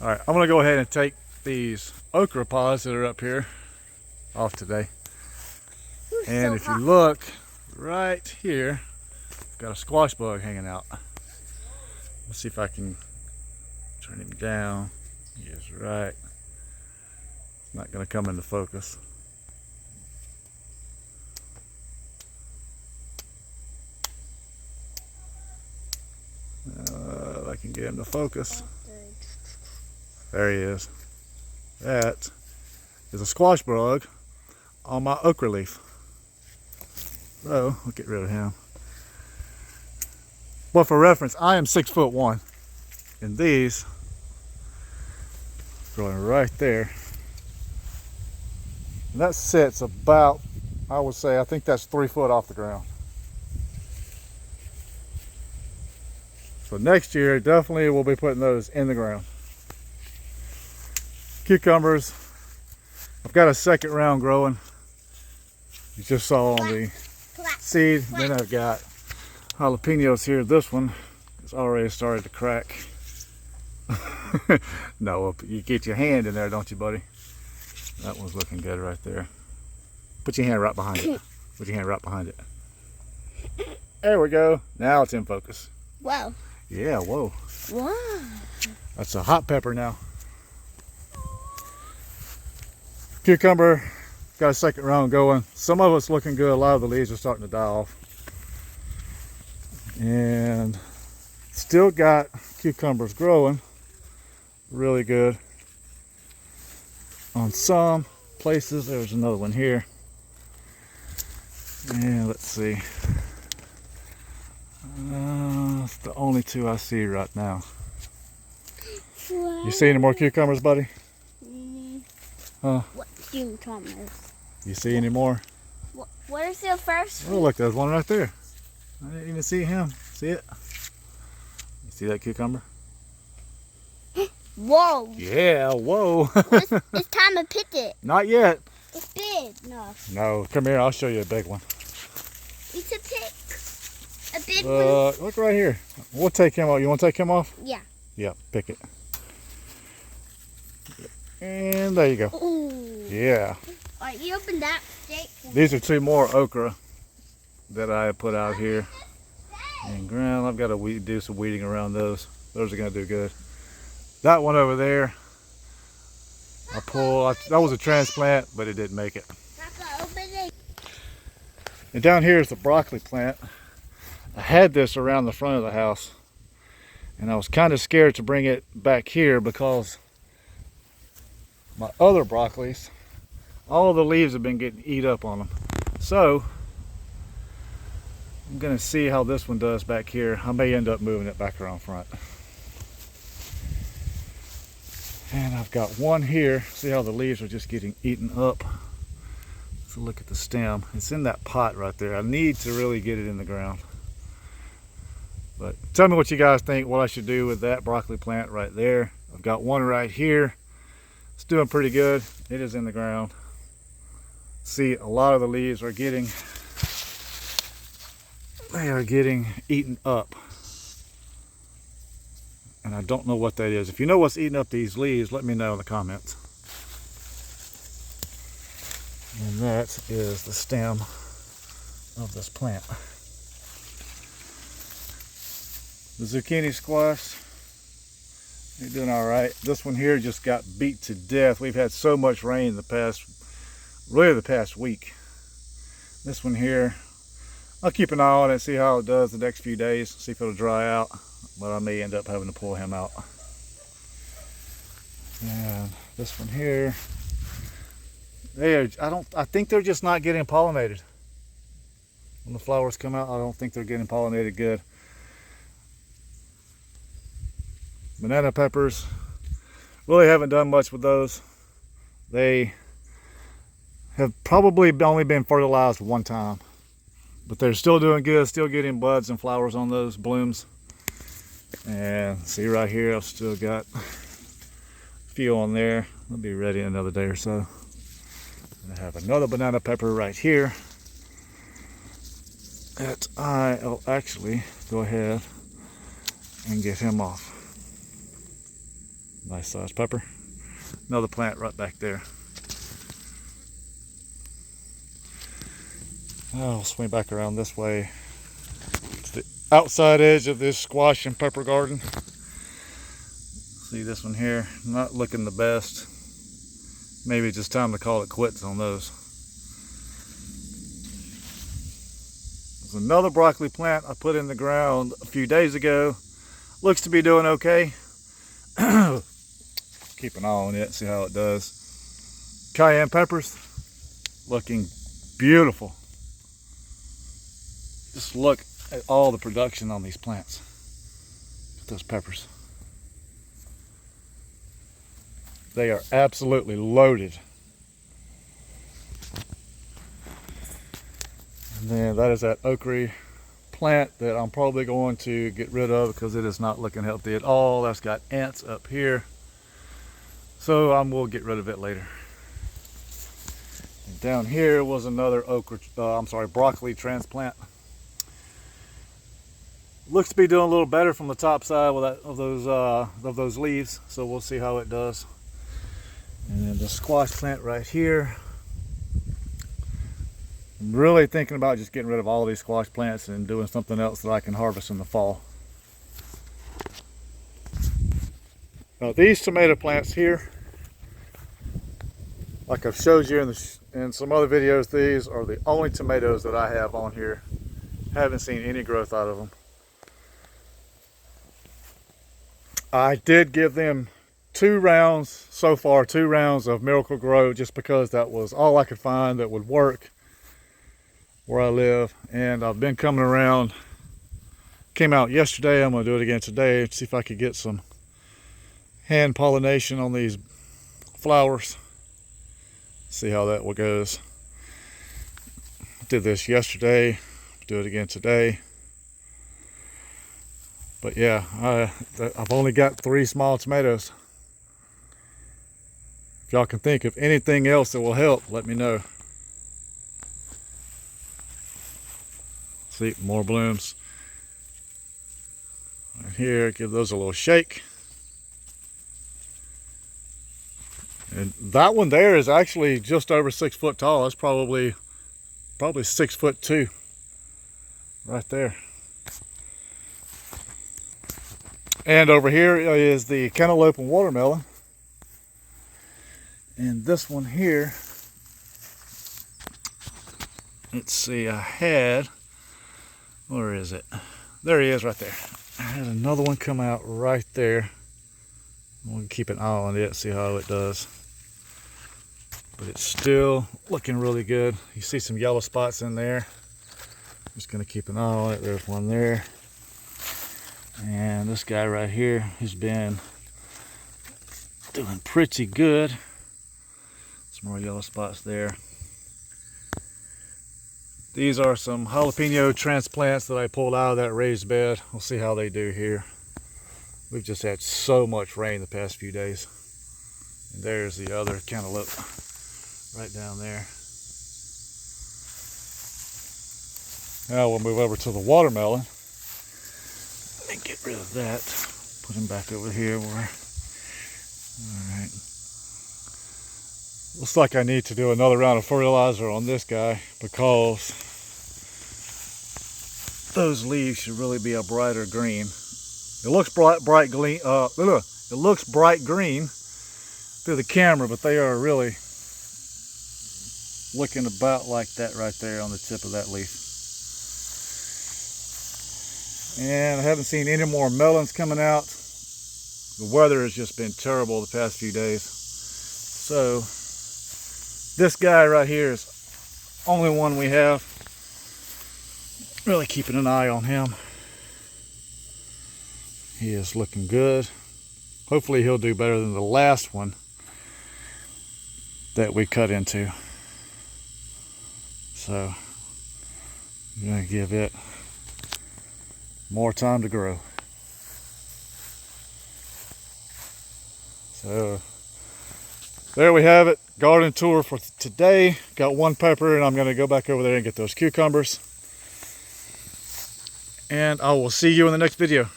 All right, I'm gonna go ahead and take these okra pods that are up here off today. And if you look right here, I've got a squash bug hanging out. Let's see if I can turn him down. He is right. Not gonna come into focus. I can get him to focus. There he is. That is a squash bug on my okra leaf. So I'll get rid of him. But for reference, I am 6'1", and these growing right there. And that sits about, I would say, I think that's 3 foot off the ground. So next year, definitely we'll be putting those in the ground. Cucumbers, I've got a second round growing. You just saw on the seed. Then I've got jalapenos here. This one has already started to crack. No, you get your hand in there, don't you, buddy? That one's looking good right there. Put your hand right behind it. Put your hand right behind it. There we go. Now it's in focus. Wow. Yeah, whoa. Wow. That's a hot pepper now. Cucumber, got a second round going. Some of it's looking good. A lot of the leaves are starting to die off. And still got cucumbers growing really good. On some places, there's another one here. And let's see. It's the only two I see right now. You see any more cucumbers, buddy? Huh? What cucumbers? You see any more? Where's the first one? Oh, look, there's one right there. I didn't even see him. See it? You see that cucumber? Whoa! Yeah, whoa. It's time to pick it. Not yet. It's big. No. No, come here. I'll show you a big one. It's a pick. A big one. Look right here. We'll take him off. You want to take him off? Yeah. Yeah, pick it. And there you go. Ooh. Yeah. All right, you open that. Jake. These are 2 more okra that I put out here in ground. I've got to do some weeding around those. Those are going to do good. That one over there, that was a transplant, but it didn't make it. And down here is the broccoli plant. I had this around the front of the house, and I was kind of scared to bring it back here because my other broccolis, all the leaves have been getting eat up on them. So I'm gonna see how this one does back here. I may end up moving it back around front. And I've got one here. See how the leaves are just getting eaten up. Let's look at the stem. It's in that pot right there. I need to really get it in the ground. But tell me what you guys think, what I should do with that broccoli plant right there. I've got one right here. It's doing pretty good. It is in the ground. See, a lot of the leaves are getting eaten up. And I don't know what that is. If you know what's eating up these leaves, let me know in the comments. And that is the stem of this plant. The zucchini squash, you're doing all right. This one here just got beat to death. We've had so much rain the past week. This one here, I'll keep an eye on it, see how it does the next few days, see if it'll dry out. But I may end up having to pull him out. And this one here, I think they're just not getting pollinated. When the flowers come out, I don't think they're getting pollinated good. Banana peppers, really haven't done much with those. They have probably only been fertilized one time, but they're still doing good, still getting buds and flowers on those blooms. And see right here, I've still got a few on there. They'll be ready in another day or so. And I have another banana pepper right here that I'll actually go ahead and get him off. Nice sized pepper. Another plant right back there. I'll swing back around this way to the outside edge of this squash and pepper garden. See this one here, not looking the best. Maybe it's just time to call it quits on those. There's another broccoli plant I put in the ground a few days ago. Looks to be doing okay. Keep an eye on it, see how it does. Cayenne peppers, looking beautiful. Just look at all the production on these plants. Look at those peppers. They are absolutely loaded. And then that is that okra plant that I'm probably going to get rid of because it is not looking healthy at all. That's got ants up here. So I will get rid of it later. And down here was another broccoli transplant. Looks to be doing a little better from the top side with of those leaves. So we'll see how it does. And then the squash plant right here. I'm really thinking about just getting rid of all of these squash plants and doing something else that I can harvest in the fall. Now these tomato plants here, like I've showed you in some other videos, these are the only tomatoes that I have on here. Haven't seen any growth out of them. I did give them 2 rounds so far, 2 rounds of Miracle Grow, just because that was all I could find that would work where I live. And I've been coming around. Came out yesterday. I'm going to do it again today, see if I could get some hand pollination on these flowers. See how that one goes. Did this yesterday, do it again today. But yeah, I've only got 3 small tomatoes. If y'all can think of anything else that will help, let me know. See, more blooms. Right here, give those a little shake. And that one there is actually just over 6 foot tall. That's probably 6'2" right there. And over here is the cantaloupe and watermelon. And this one here, let's see, I had, where is it? There he is right there. I had another one come out right there. We'll keep an eye on it, see how it does. But it's still looking really good. You see some yellow spots in there. I'm just gonna keep an eye on it. There's one there. And this guy right here has been doing pretty good. Some more yellow spots there. These are some jalapeno transplants that I pulled out of that raised bed. We'll see how they do here. We've just had so much rain the past few days. And there's the other cantaloupe right down there. Now we'll move over to the watermelon and get rid of that. Put him back over here where, all right. Looks like I need to do another round of fertilizer on this guy because those leaves should really be a brighter green. It looks bright green. It looks bright green through the camera, but they are really looking about like that right there on the tip of that leaf. And I haven't seen any more melons coming out. The weather has just been terrible the past few days. So this guy right here is only one we have. Really keeping an eye on him. He is looking good. Hopefully he'll do better than the last one that we cut into. So I'm gonna give it more time to grow. So there we have it. Garden tour for today. Got 1 pepper and I'm going to go back over there and get those cucumbers. And I will see you in the next video.